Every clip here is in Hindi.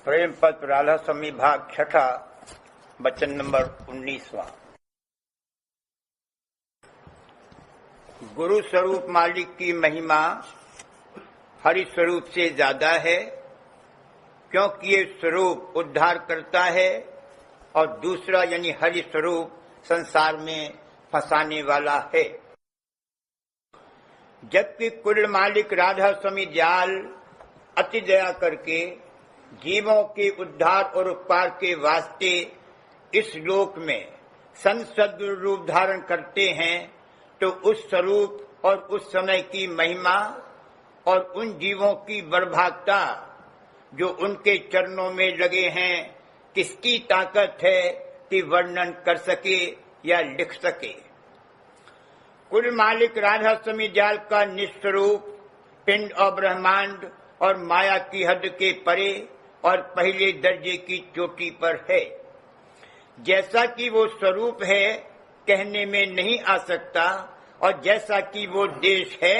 प्रेम पत्र राधा स्वामी भाग छठा, वचन नंबर 19वां। गुरु स्वरूप मालिक की महिमा हरि स्वरूप से ज्यादा है, क्योंकि ये स्वरूप उद्धार करता है और दूसरा यानी हरि स्वरूप संसार में फंसाने वाला है। जबकि कुल मालिक राधा स्वामी दयाल अति दया करके जीवों के उद्धार और उपकार के वास्ते इस लोक में संत सद्गुरु रूप धारण करते हैं, तो उस स्वरूप और उस समय की महिमा और उन जीवों की बर्भागता जो उनके चरणों में लगे हैं, किसकी ताकत है कि वर्णन कर सके या लिख सके। कुल मालिक राधा स्वामी दयाल का निस्वरूप पिंड और ब्रह्मांड और माया की हद के परे और पहले दर्जे की चोटी पर है। जैसा कि वो स्वरूप है कहने में नहीं आ सकता, और जैसा कि वो देश है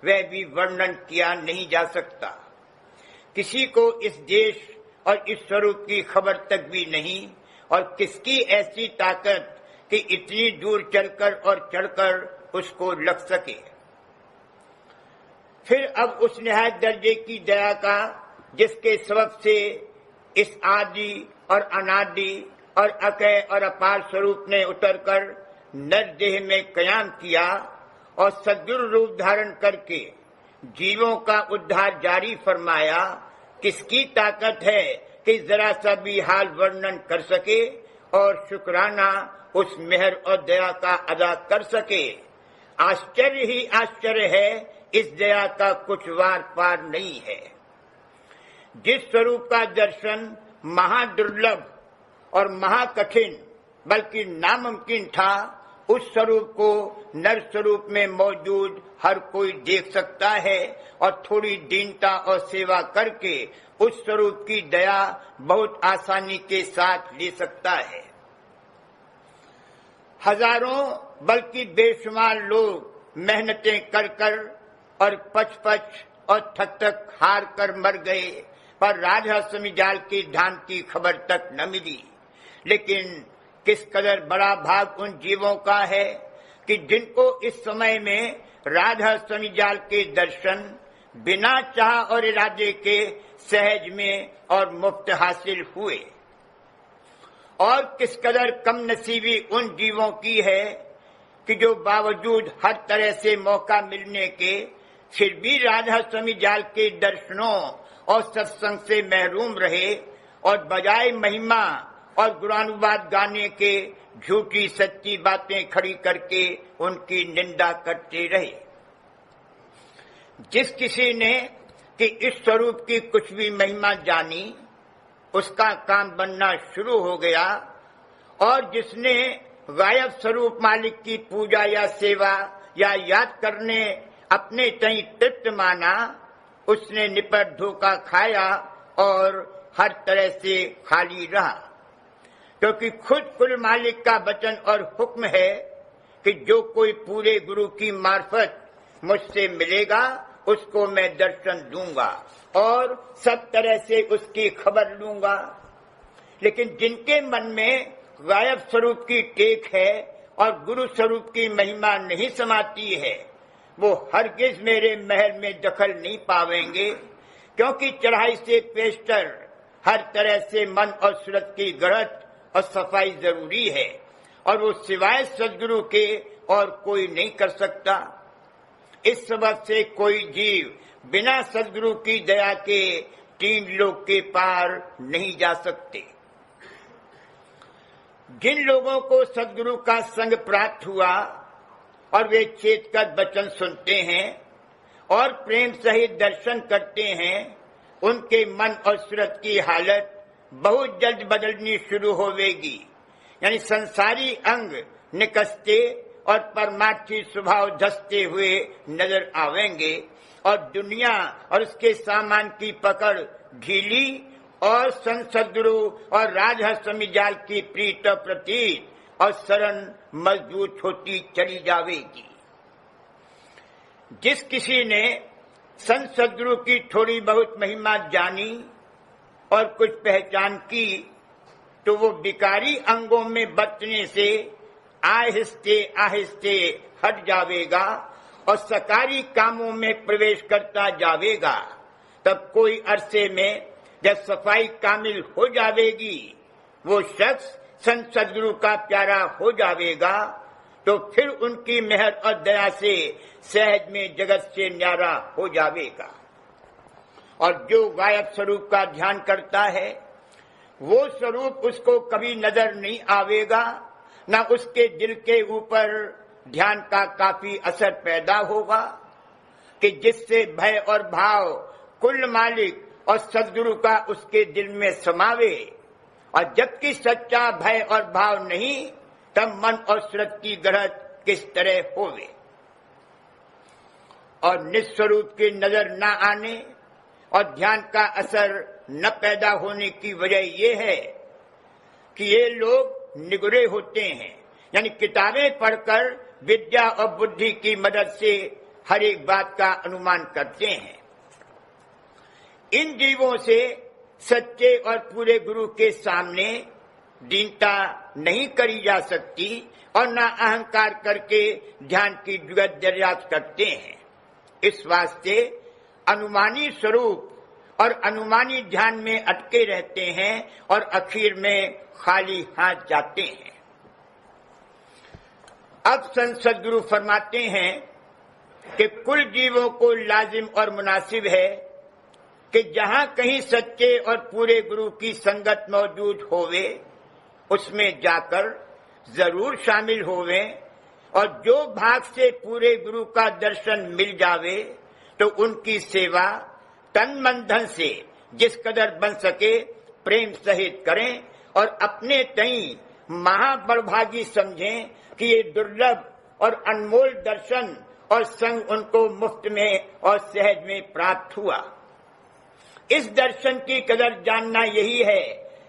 वह भी वर्णन किया नहीं जा सकता। किसी को इस देश और इस स्वरूप की खबर तक भी नहीं, और किसकी ऐसी ताकत कि इतनी दूर चलकर और चढ़कर उसको लग सके। फिर अब उस निहायत दर्जे की दया का, जिसके सबब से इस आदि और अनादि और अकय और अपार स्वरूप ने उतरकर नर देह में कयाम किया और सद्गुरु रूप धारण करके जीवों का उद्धार जारी फरमाया, किसकी ताकत है कि जरा सा भी हाल वर्णन कर सके और शुक्राना उस मेहर और दया का अदा कर सके। आश्चर्य ही आश्चर्य है, इस दया का कुछ वार पार नहीं है। जिस स्वरूप का दर्शन महादुर्लभ और महाकठिन बल्कि नामुमकिन था, उस स्वरूप को नर स्वरूप में मौजूद हर कोई देख सकता है और थोड़ी दीनता और सेवा करके उस स्वरूप की दया बहुत आसानी के साथ ले सकता है। हजारों बल्कि बेशुमार लोग मेहनतें कर कर और पच और थक हार कर मर गए, पर राधा स्वामी दयाल की ध्यान की खबर तक न मिली। लेकिन किस कदर बड़ा भाग उन जीवों का है कि जिनको इस समय में राधा स्वामी दयाल के दर्शन बिना चाह और इरादे के सहज में और मुफ्त हासिल हुए। और किस कदर कम नसीबी उन जीवों की है कि जो बावजूद हर तरह से मौका मिलने के फिर भी राधा स्वामी दयाल के दर्शनों और सत्संग से महरूम रहे और बजाय महिमा और गुणानुवाद गाने के झूठी सच्ची बातें खड़ी करके उनकी निंदा करते रहे। जिस किसी ने कि इस स्वरूप की कुछ भी महिमा जानी, उसका काम बनना शुरू हो गया, और जिसने गायब स्वरूप मालिक की पूजा या सेवा या याद करने अपने तई तृप्त माना, उसने निपट धोखा खाया और हर तरह से खाली रहा। क्योंकि खुद कुल मालिक का वचन और हुक्म है कि जो कोई पूरे गुरु की मार्फत मुझसे मिलेगा उसको मैं दर्शन दूंगा और सब तरह से उसकी खबर लूंगा। लेकिन जिनके मन में गायब स्वरूप की टेक है और गुरु स्वरूप की महिमा नहीं समाती है, वो हरगिज मेरे महल में दखल नहीं पावेंगे। क्योंकि चढ़ाई से पेशतर हर तरह से मन और सूरत की गढ़त और सफाई जरूरी है, और वो सिवाय सदगुरु के और कोई नहीं कर सकता। इस सबब से कोई जीव बिना सदगुरु की दया के 3 लोक के पार नहीं जा सकते। जिन लोगों को सदगुरु का संग प्राप्त हुआ और वे चेतकर वचन सुनते हैं और प्रेम सहित दर्शन करते हैं, उनके मन और सूरत की हालत बहुत जल्द बदलनी शुरू होवेगी। यानी संसारी अंग निकसते और परमार्थी स्वभाव धसते हुए नजर आवेंगे, और दुनिया और उसके सामान की पकड़ ढीली और संत सद्गुरु और राधा स्वामी दयाल की प्रीत प्रति और शरण मजबूत होती चली जावेगी। जिस किसी ने संत सद्गुरु की थोड़ी बहुत महिमा जानी और कुछ पहचान की तो वो विकारी अंगों में बरतने से आहिस्ते आहिस्ते हट जावेगा और सकारी कामों में प्रवेश करता जावेगा। तब कोई अरसे में जब सफाई कामिल हो जावेगी, वो शख्स संत सद्गुरु का प्यारा हो जावेगा, तो फिर उनकी मेहर और दया से सहज में जगत से न्यारा हो जावेगा। और जो गायब स्वरूप का ध्यान करता है, वो स्वरूप उसको कभी नजर नहीं आवेगा, न उसके दिल के ऊपर ध्यान का काफी असर पैदा होगा कि जिससे भय और भाव कुल मालिक और सद्गुरु का उसके दिल में समावे। और जबकि सच्चा भय और भाव नहीं, तब मन और सूरत की गढ़त किस तरह होवे। और निस्वरूप की नजर न आने और ध्यान का असर न पैदा होने की वजह यह है कि ये लोग निगुरे होते हैं, यानी किताबें पढ़कर विद्या और बुद्धि की मदद से हर एक बात का अनुमान करते हैं। इन जीवों से सच्चे और पूरे गुरु के सामने दीनता नहीं करी जा सकती और न अहंकार करके ध्यान की जुगत दरियाफ्त करते हैं। इस वास्ते अनुमानी स्वरूप और अनुमानी ध्यान में अटके रहते हैं और आखिर में खाली हाथ जाते हैं। अब संत सद्गुरु फरमाते हैं कि कुल जीवों को लाजिम और मुनासिब है कि जहां कहीं सच्चे और पूरे गुरु की संगत मौजूद होवे, उसमें जाकर जरूर शामिल होवे। और जो भाग से पूरे गुरु का दर्शन मिल जावे तो उनकी सेवा तन मन धन से जिस कदर बन सके प्रेम सहित करें और अपने तई महाबड़भागी समझें कि ये दुर्लभ और अनमोल दर्शन और संग उनको मुफ्त में और सहज में प्राप्त हुआ। इस दर्शन की कदर जानना यही है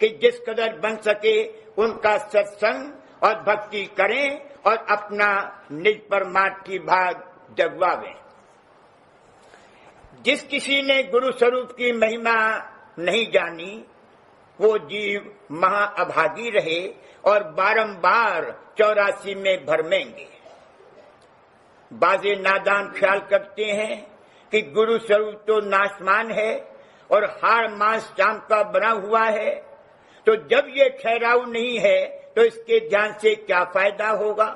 कि जिस कदर बन सके उनका सत्संग और भक्ति करें और अपना निज परमार्थी भाग जगवावें। जिस किसी ने गुरु स्वरूप की महिमा नहीं जानी, वो जीव महाअभागी रहे और बारंबार 84 में भरमेंगे। बाजे नादान ख्याल करते हैं कि गुरु स्वरूप तो नाशमान है और हाड़ मांस चाम का बना हुआ है, तो जब ये ठहराव नहीं है तो इसके ध्यान से क्या फायदा होगा।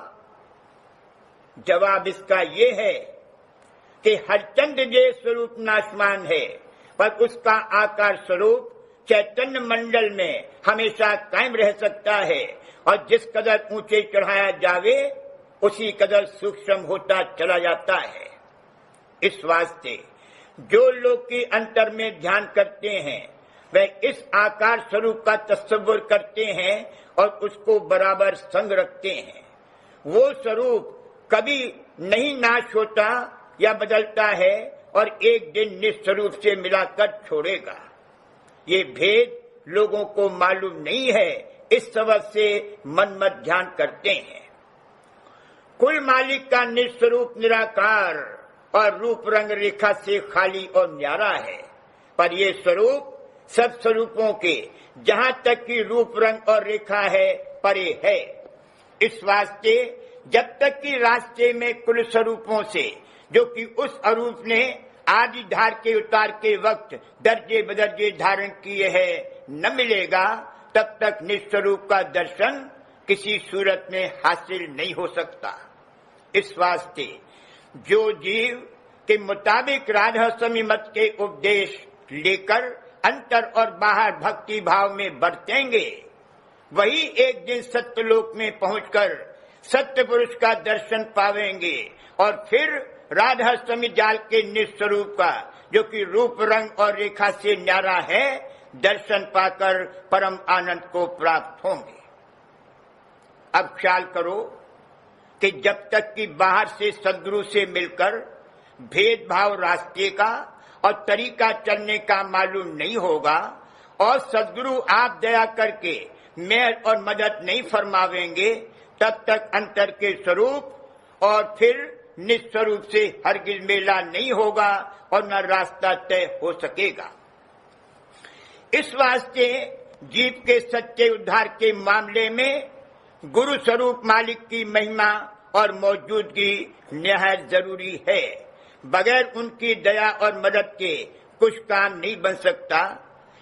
जवाब इसका ये है कि हरचंद ये स्वरूप नाशमान है, पर उसका आकार स्वरूप चैतन्य मंडल में हमेशा कायम रह सकता है और जिस कदर ऊंचे चढ़ाया जावे उसी कदर सूक्ष्म होता चला जाता है। इस वास्ते जो लोग की अंतर में ध्यान करते हैं वह इस आकार स्वरूप का तस्वुर करते हैं और उसको बराबर संग रखते हैं। वो स्वरूप कभी नहीं नाश होता या बदलता है और एक दिन निस्वरूप से मिलाकर छोड़ेगा। ये भेद लोगों को मालूम नहीं है, इस सबब से मनमत ध्यान करते हैं। कुल मालिक का निस्वरूप निराकार और रूप रंग रेखा से खाली और न्यारा है, पर ये स्वरूप सब स्वरूपों के जहां तक की रूप रंग और रेखा है परे है। इस वास्ते जब तक कि रास्ते में कुल स्वरूपों से जो कि उस अरूप ने आदि धार के उतार के वक्त दर्जे बदर्जे धारण किए हैं न मिलेगा, तब तक निस्वरूप का दर्शन किसी सूरत में हासिल नहीं हो सकता। इस वास्ते जो जीव के मुताबिक राधा स्वामी मत के उपदेश लेकर अंतर और बाहर भक्ति भाव में बरतेंगे, वही एक दिन सत्यलोक में पहुंचकर सत्य पुरुष का दर्शन पावेंगे और फिर राधा स्वामी जाल के निस्वरूप का जो कि रूप रंग और रेखा से न्यारा है दर्शन पाकर परम आनंद को प्राप्त होंगे। अब ख्याल करो कि जब तक कि बाहर से सद्गुरु से मिलकर भेदभाव रास्ते का और तरीका चलने का मालूम नहीं होगा और सद्गुरु आप दया करके मेहर और मदद नहीं फरमावेंगे, तब तक अंतर के स्वरूप और फिर निस्वरूप से हरगिज मेला नहीं होगा और न रास्ता तय हो सकेगा। इस वास्ते जीव के सच्चे उद्धार के मामले में गुरु स्वरूप मालिक की महिमा और मौजूदगी निहायत जरूरी है। बगैर उनकी दया और मदद के कुछ काम नहीं बन सकता।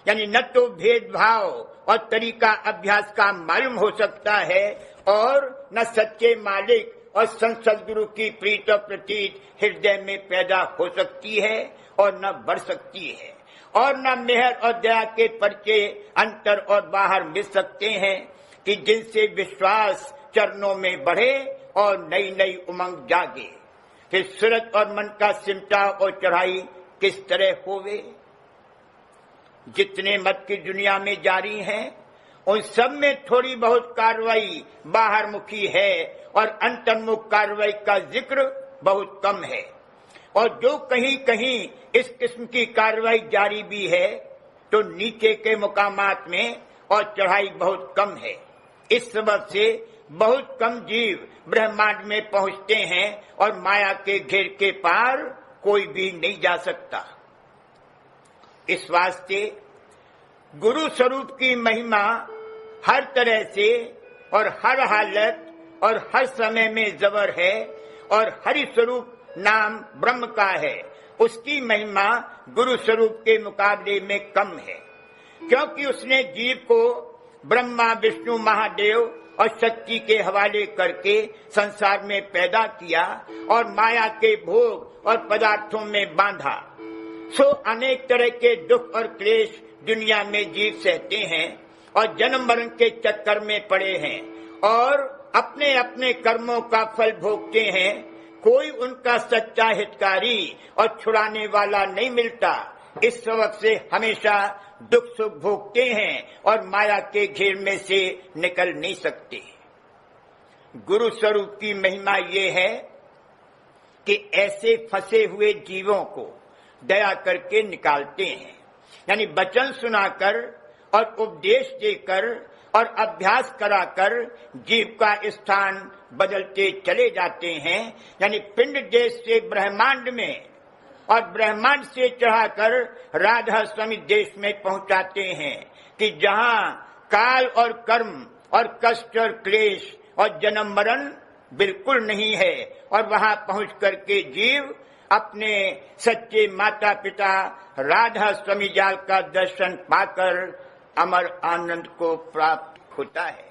यानी न तो भेदभाव और तरीका अभ्यास का मालूम हो सकता है और न सच्चे मालिक और संसद गुरु की प्रीत और प्रतीत हृदय में पैदा हो सकती है और न बढ़ सकती है, और न मेहर और दया के पर्चे अंतर और बाहर मिल सकते हैं कि जिनसे विश्वास चरणों में बढ़े और नई नई उमंग जागे। फिर सूरत और मन का सिमटाव और चढ़ाई किस तरह होवे। जितने मत की दुनिया में जारी हैं, उन सब में थोड़ी बहुत कार्रवाई बाहर मुखी है और अंतर्मुख कार्रवाई का जिक्र बहुत कम है, और जो कहीं कहीं इस किस्म की कार्रवाई जारी भी है तो नीचे के मुकामात में और चढ़ाई बहुत कम है। इस सबब से बहुत कम जीव ब्रह्मांड में पहुंचते हैं और माया के घेर के पार कोई भी नहीं जा सकता। इस वास्ते गुरु स्वरूप की महिमा हर तरह से और हर हालत और हर समय में जबर है, और हरि स्वरूप नाम ब्रह्म का है, उसकी महिमा गुरु स्वरूप के मुकाबले में कम है, क्योंकि उसने जीव को ब्रह्मा विष्णु महादेव और शक्ति के हवाले करके संसार में पैदा किया और माया के भोग और पदार्थों में बांधा। सो अनेक तरह के दुख और क्लेश दुनिया में जीव सहते हैं और जन्म मरण के चक्कर में पड़े हैं और अपने अपने कर्मों का फल भोगते हैं। कोई उनका सच्चा हितकारी और छुड़ाने वाला नहीं मिलता। इस सबब से हमेशा दुख सुख भोगते हैं और माया के घेर में से निकल नहीं सकते। गुरु स्वरूप की महिमा ये है कि ऐसे फंसे हुए जीवों को दया करके निकालते हैं, यानी वचन सुनाकर और उपदेश देकर और अभ्यास कराकर जीव का स्थान बदलते चले जाते हैं। यानी पिंड देश से ब्रह्मांड में और ब्रह्मांड से चढ़ाकर राधा स्वामी देश में पहुंचाते हैं कि जहां काल और कर्म और कष्ट और क्लेश और जन्म मरण बिल्कुल नहीं है, और वहां पहुंच करके जीव अपने सच्चे माता पिता राधा स्वामी जाल का दर्शन पाकर अमर आनंद को प्राप्त होता है।